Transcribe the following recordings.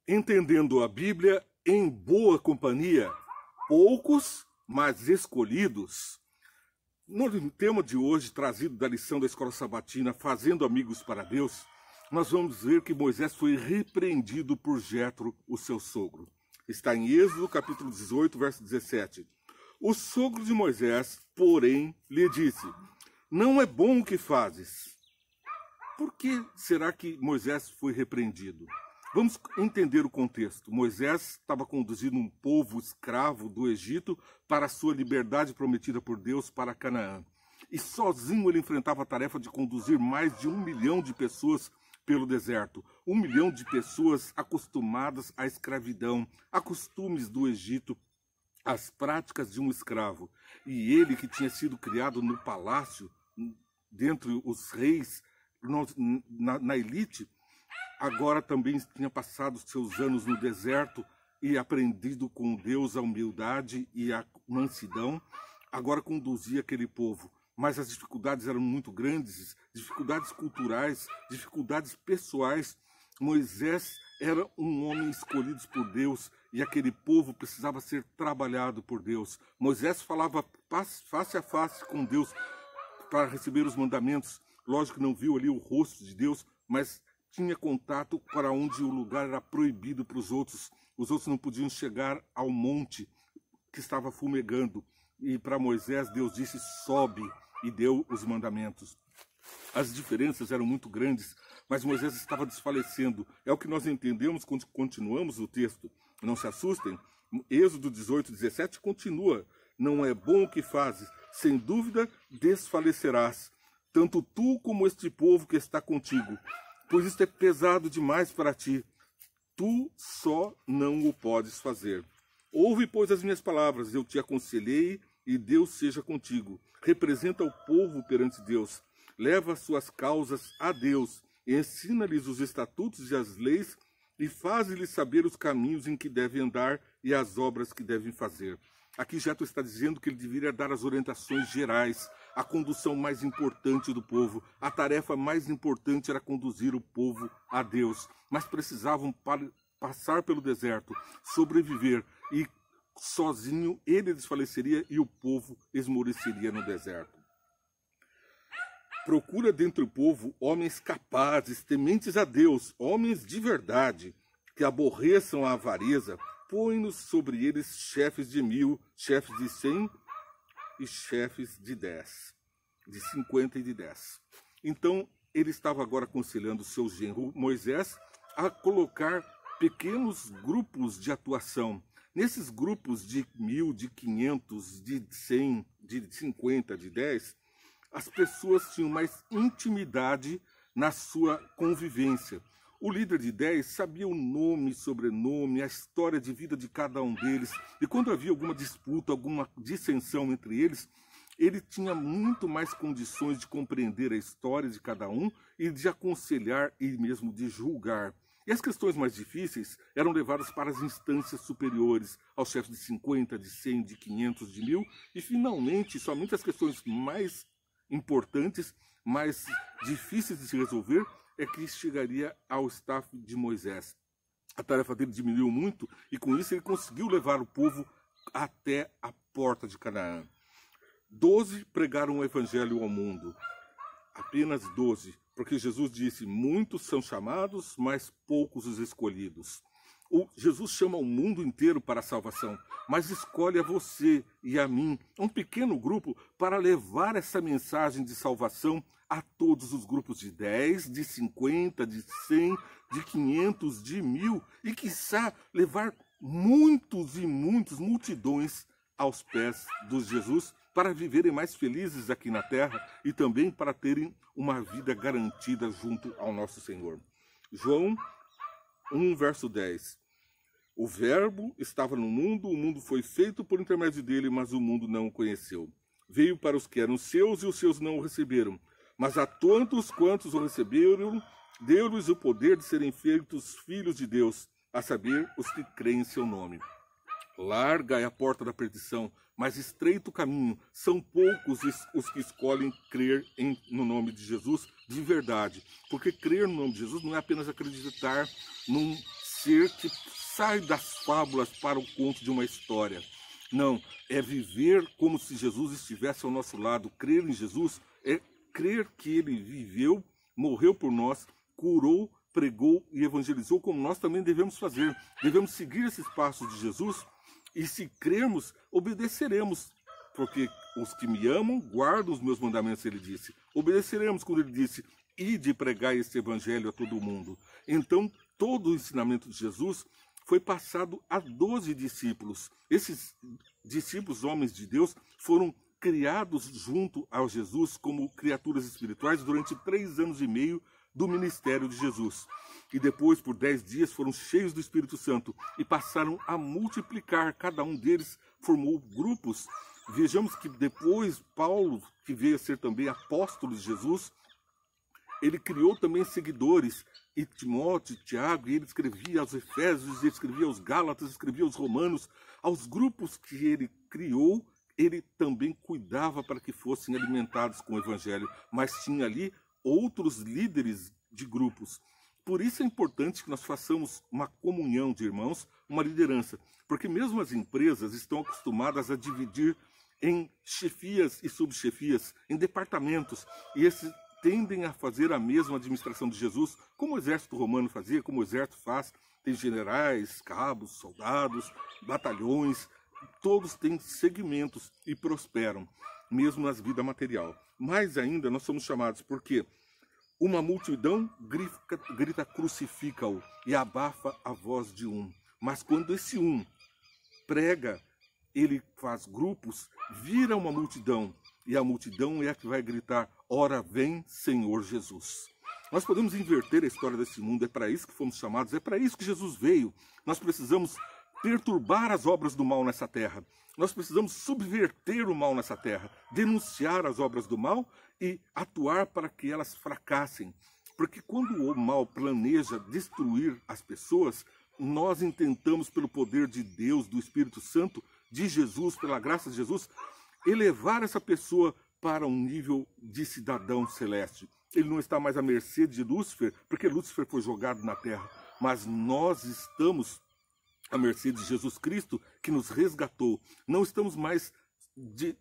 Entendendo a Bíblia em boa companhia, poucos, mas escolhidos. No tema de hoje, trazido da lição da Escola Sabatina, Fazendo Amigos para Deus, nós vamos ver que Moisés foi repreendido por Jetro, o seu sogro. Está em Êxodo, capítulo 18, verso 17. O sogro de Moisés, porém, lhe disse: não é bom o que fazes. Por que será que Moisés foi repreendido? Vamos entender o contexto. Moisés estava conduzindo um povo escravo do Egito para a sua liberdade prometida por Deus para Canaã. E sozinho ele enfrentava a tarefa de conduzir mais de 1 milhão de pessoas pelo deserto. 1 milhão de pessoas acostumadas à escravidão, a costumes do Egito, às práticas de um escravo. E ele, que tinha sido criado no palácio, dentre os reis, na elite, agora também tinha passado seus anos no deserto e aprendido com Deus a humildade e a mansidão. Agora conduzia aquele povo. Mas as dificuldades eram muito grandes, dificuldades culturais, dificuldades pessoais. Moisés era um homem escolhido por Deus e aquele povo precisava ser trabalhado por Deus. Moisés falava face a face com Deus para receber os mandamentos. Lógico que não viu ali o rosto de Deus, mas tinha contato para onde o lugar era proibido para os outros. Os outros não podiam chegar ao monte que estava fumegando. E para Moisés, Deus disse: sobe, e deu os mandamentos. As diferenças eram muito grandes, mas Moisés estava desfalecendo. É o que nós entendemos quando continuamos o texto. Não se assustem. Êxodo 18, 17 continua: não é bom o que fazes, sem dúvida desfalecerás, tanto tu como este povo que está contigo, pois isto é pesado demais para ti. Tu só não o podes fazer. Ouve, pois, as minhas palavras, eu te aconselhei, e Deus seja contigo. Representa o povo perante Deus. Leva as suas causas a Deus. Ensina-lhes os estatutos e as leis, e faz-lhes saber os caminhos em que devem andar e as obras que devem fazer. Aqui Jetro está dizendo que ele deveria dar as orientações gerais, a condução mais importante do povo. A tarefa mais importante era conduzir o povo a Deus. Mas precisavam passar pelo deserto, sobreviver, e sozinho ele desfaleceria e o povo esmoreceria no deserto. Procura dentre o povo homens capazes, tementes a Deus, homens de verdade, que aborreçam a avareza. Põe-nos sobre eles chefes de 1000, chefes de 100 e chefes de 10, de 50 e de 10. Então, ele estava agora aconselhando o seu genro Moisés a colocar pequenos grupos de atuação. Nesses grupos de 1000, de 500, de 100, de 50, de 10, as pessoas tinham mais intimidade na sua convivência. O líder de 10 sabia o nome, sobrenome, a história de vida de cada um deles. E quando havia alguma disputa, alguma dissensão entre eles, ele tinha muito mais condições de compreender a história de cada um e de aconselhar e mesmo de julgar. E as questões mais difíceis eram levadas para as instâncias superiores, aos chefes de 50, de 100, de 500, de 1000. E, finalmente, somente as questões mais importantes, mais difíceis de se resolver, é que chegaria ao staff de Moisés. A tarefa dele diminuiu muito e com isso ele conseguiu levar o povo até a porta de Canaã. 12 pregaram o evangelho ao mundo. Apenas 12, porque Jesus disse: muitos são chamados, mas poucos os escolhidos. Jesus chama o mundo inteiro para a salvação, mas escolhe a você e a mim, um pequeno grupo, para levar essa mensagem de salvação a todos os grupos de 10, de 50, de 100, de 500, de 1000, e quiçá levar muitos e muitos, multidões aos pés de Jesus, para viverem mais felizes aqui na terra e também para terem uma vida garantida junto ao nosso Senhor. João 1, verso 10. O verbo estava no mundo, o mundo foi feito por intermédio dele, mas o mundo não o conheceu. Veio para os que eram seus e os seus não o receberam. Mas a tantos quantos o receberam, deu-lhes o poder de serem feitos filhos de Deus, a saber, os que creem em seu nome. Larga é a porta da perdição, mas estreito o caminho. São poucos os que escolhem crer no nome de Jesus de verdade. Porque crer no nome de Jesus não é apenas acreditar num ser que sai das fábulas para o conto de uma história. Não, é viver como se Jesus estivesse ao nosso lado. Crer em Jesus é crer que ele viveu, morreu por nós, curou, pregou e evangelizou, como nós também devemos fazer. Devemos seguir esses passos de Jesus e, se crermos, obedeceremos. Porque os que me amam guardam os meus mandamentos, ele disse. Obedeceremos quando ele disse: ide pregar esse evangelho a todo mundo. Então, todo o ensinamento de Jesus foi passado a 12 discípulos. Esses discípulos, homens de Deus, foram criados junto a Jesus como criaturas espirituais durante 3 anos e meio do ministério de Jesus. E depois, por 10 dias, foram cheios do Espírito Santo e passaram a multiplicar. Cada um deles formou grupos. Vejamos que depois Paulo, que veio a ser também apóstolo de Jesus, ele criou também seguidores, e Timóteo, Tiago, e ele escrevia aos Efésios, ele escrevia aos Gálatas, escrevia aos Romanos. Aos grupos que ele criou, ele também cuidava para que fossem alimentados com o Evangelho, mas tinha ali outros líderes de grupos. Por isso é importante que nós façamos uma comunhão de irmãos, uma liderança, porque mesmo as empresas estão acostumadas a dividir em chefias e subchefias, em departamentos, e esses tendem a fazer a mesma administração de Jesus, como o exército romano fazia, como o exército faz. Tem generais, cabos, soldados, batalhões, todos têm segmentos e prosperam, mesmo na vida material. Mais ainda, nós somos chamados porque uma multidão grita crucifica-o e abafa a voz de um. Mas quando esse um prega, ele faz grupos, vira uma multidão, e a multidão é a que vai gritar: ora vem, Senhor Jesus. Nós podemos inverter a história desse mundo, é para isso que fomos chamados, é para isso que Jesus veio. Nós precisamos perturbar as obras do mal nessa terra. Nós precisamos subverter o mal nessa terra, denunciar as obras do mal e atuar para que elas fracassem. Porque quando o mal planeja destruir as pessoas, nós intentamos, pelo poder de Deus, do Espírito Santo, de Jesus, pela graça de Jesus, elevar essa pessoa para um nível de cidadão celeste. Ele não está mais à mercê de Lúcifer, porque Lúcifer foi jogado na terra, mas nós estamos à mercê de Jesus Cristo, que nos resgatou. Não estamos mais de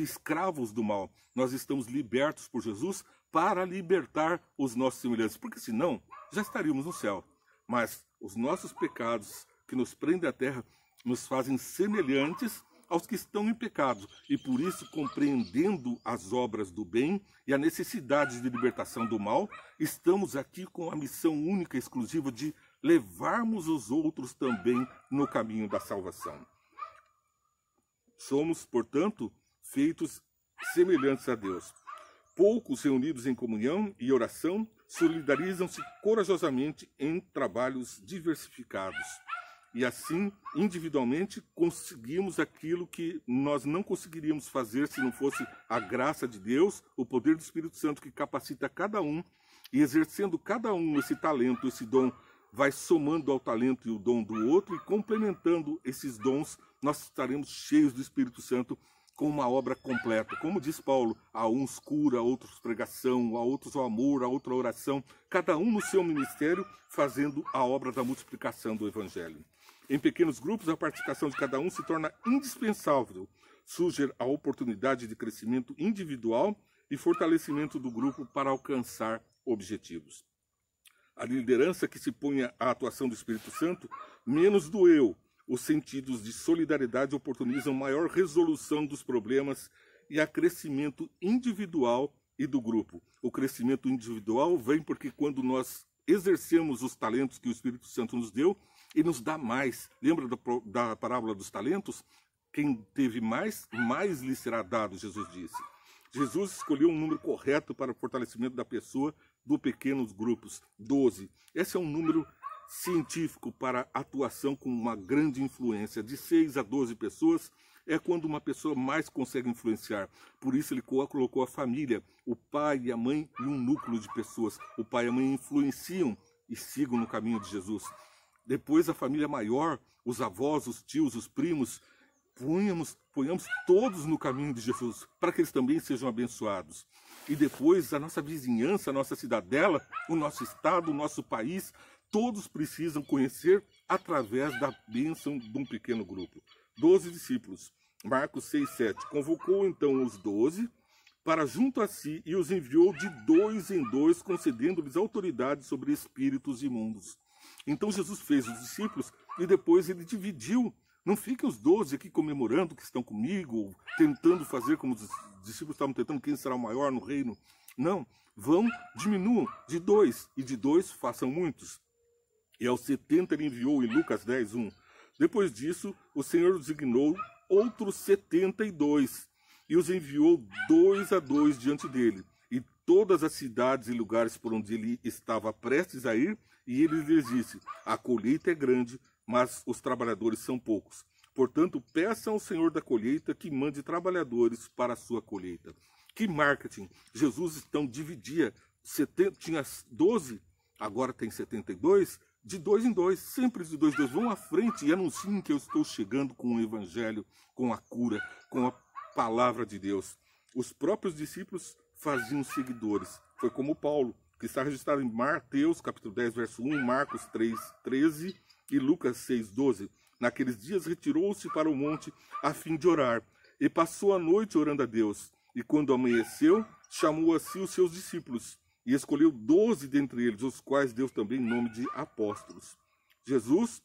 escravos do mal. Nós estamos libertos por Jesus para libertar os nossos semelhantes, porque senão já estaríamos no céu. Mas os nossos pecados que nos prendem à terra nos fazem semelhantes aos que estão em pecado, e por isso, compreendendo as obras do bem e a necessidade de libertação do mal, estamos aqui com a missão única e exclusiva de levarmos os outros também no caminho da salvação. Somos, portanto, feitos semelhantes a Deus. Poucos reunidos em comunhão e oração solidarizam-se corajosamente em trabalhos diversificados. E assim, individualmente, conseguimos aquilo que nós não conseguiríamos fazer se não fosse a graça de Deus, o poder do Espírito Santo que capacita cada um, e exercendo cada um esse talento, esse dom, vai somando ao talento e o dom do outro, e complementando esses dons, nós estaremos cheios do Espírito Santo com uma obra completa. Como diz Paulo, a uns cura, a outros pregação, a outros o amor, a outra oração, cada um no seu ministério, fazendo a obra da multiplicação do Evangelho. Em pequenos grupos, a participação de cada um se torna indispensável. Surge a oportunidade de crescimento individual e fortalecimento do grupo para alcançar objetivos. A liderança que se põe à atuação do Espírito Santo, menos do eu. Os sentidos de solidariedade oportunizam maior resolução dos problemas e a crescimento individual e do grupo. O crescimento individual vem porque quando nós exercemos os talentos que o Espírito Santo nos deu, ele nos dá mais. Lembra da parábola dos talentos? Quem teve mais, mais lhe será dado, Jesus disse. Jesus escolheu um número correto para o fortalecimento da pessoa do pequenos grupos, 12. Esse é um número científico para atuação com uma grande influência. De 6 a 12 pessoas é quando uma pessoa mais consegue influenciar. Por isso ele colocou a família, o pai e a mãe e um núcleo de pessoas. O pai e a mãe influenciam e sigam no caminho de Jesus. Depois a família maior, os avós, os tios, os primos, ponhamos todos no caminho de Jesus, para que eles também sejam abençoados. E depois a nossa vizinhança, a nossa cidadela, o nosso estado, o nosso país, todos precisam conhecer através da bênção de um pequeno grupo. 12 discípulos. Marcos 6:7. Convocou então os 12 para junto a si e os enviou de 2 em 2, concedendo-lhes autoridade sobre espíritos imundos. Então Jesus fez os discípulos e depois ele dividiu. Não fiquem os 12 aqui comemorando que estão comigo, tentando fazer como os discípulos estavam tentando, quem será o maior no reino. Não, diminuam de 2, e de 2 façam muitos. E aos 70 ele enviou em Lucas 10:1. Depois disso, o Senhor designou outros 72, e os enviou 2 a 2 diante dele, e todas as cidades e lugares por onde ele estava prestes a ir, e ele lhes disse: a colheita é grande, mas os trabalhadores são poucos. Portanto, peçam ao Senhor da colheita que mande trabalhadores para a sua colheita. Que marketing! Jesus então dividia, tinha 12, agora tem 72, de 2 em 2, sempre de 2 em 2. Vão à frente e anunciem que eu estou chegando com o evangelho, com a cura, com a palavra de Deus. Os próprios discípulos faziam seguidores. Foi como Paulo, que está registrado em Mateus, capítulo 10, verso 1, Marcos 3:13 e Lucas 6:12. Naqueles dias retirou-se para o monte a fim de orar, e passou a noite orando a Deus. E quando amanheceu, chamou a si os seus discípulos, e escolheu 12 dentre eles, os quais deu também nome de apóstolos. Jesus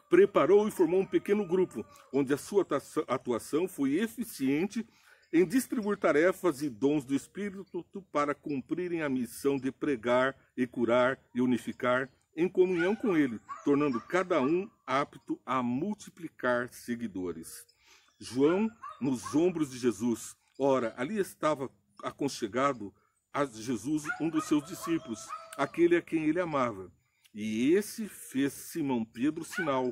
preparou e formou um pequeno grupo, onde a sua atuação foi eficiente em distribuir tarefas e dons do Espírito para cumprirem a missão de pregar e curar e unificar em comunhão com ele, tornando cada um apto a multiplicar seguidores. João nos ombros de Jesus. Ora, ali estava aconchegado a Jesus um dos seus discípulos, aquele a quem ele amava. E esse fez Simão Pedro sinal,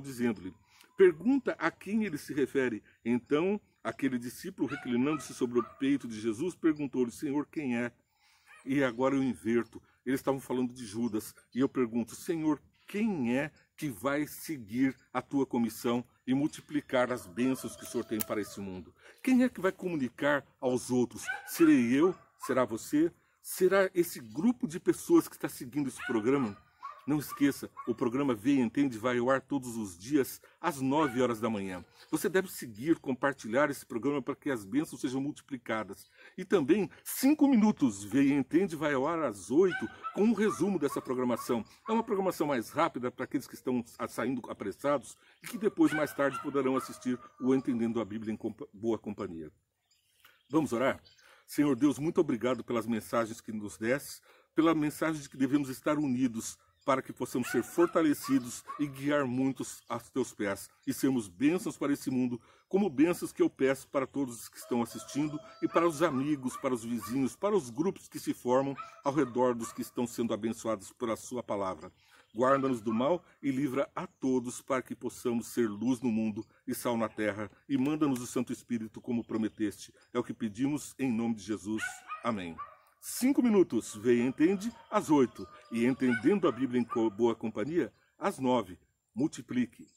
dizendo-lhe: pergunta a quem ele se refere. Então, aquele discípulo, reclinando-se sobre o peito de Jesus, perguntou-lhe: Senhor, quem é? E agora eu inverto. Eles estavam falando de Judas. E eu pergunto: Senhor, quem é que vai seguir a tua comissão e multiplicar as bênçãos que o Senhor tem para esse mundo? Quem é que vai comunicar aos outros? Serei eu? Será você? Será esse grupo de pessoas que está seguindo esse programa? Não esqueça, o programa Vê e Entende vai ao ar todos os dias às 9 horas da manhã. Você deve seguir, compartilhar esse programa para que as bênçãos sejam multiplicadas. E também, 5 minutos, Vê e Entende vai ao ar às 8 com um resumo dessa programação. É uma programação mais rápida para aqueles que estão saindo apressados e que depois, mais tarde, poderão assistir o Entendendo a Bíblia em boa companhia. Vamos orar? Senhor Deus, muito obrigado pelas mensagens que nos deste, pela mensagem de que devemos estar unidos para que possamos ser fortalecidos e guiar muitos aos teus pés e sermos bênçãos para esse mundo, como bênçãos que eu peço para todos os que estão assistindo e para os amigos, para os vizinhos, para os grupos que se formam ao redor dos que estão sendo abençoados pela sua palavra. Guarda-nos do mal e livra a todos para que possamos ser luz no mundo e sal na terra, e manda-nos o Santo Espírito como prometeste. É o que pedimos em nome de Jesus. Amém. 5 minutos, Vê e Entende, às 8. E Entendendo a Bíblia em boa companhia, às 9. Multiplique.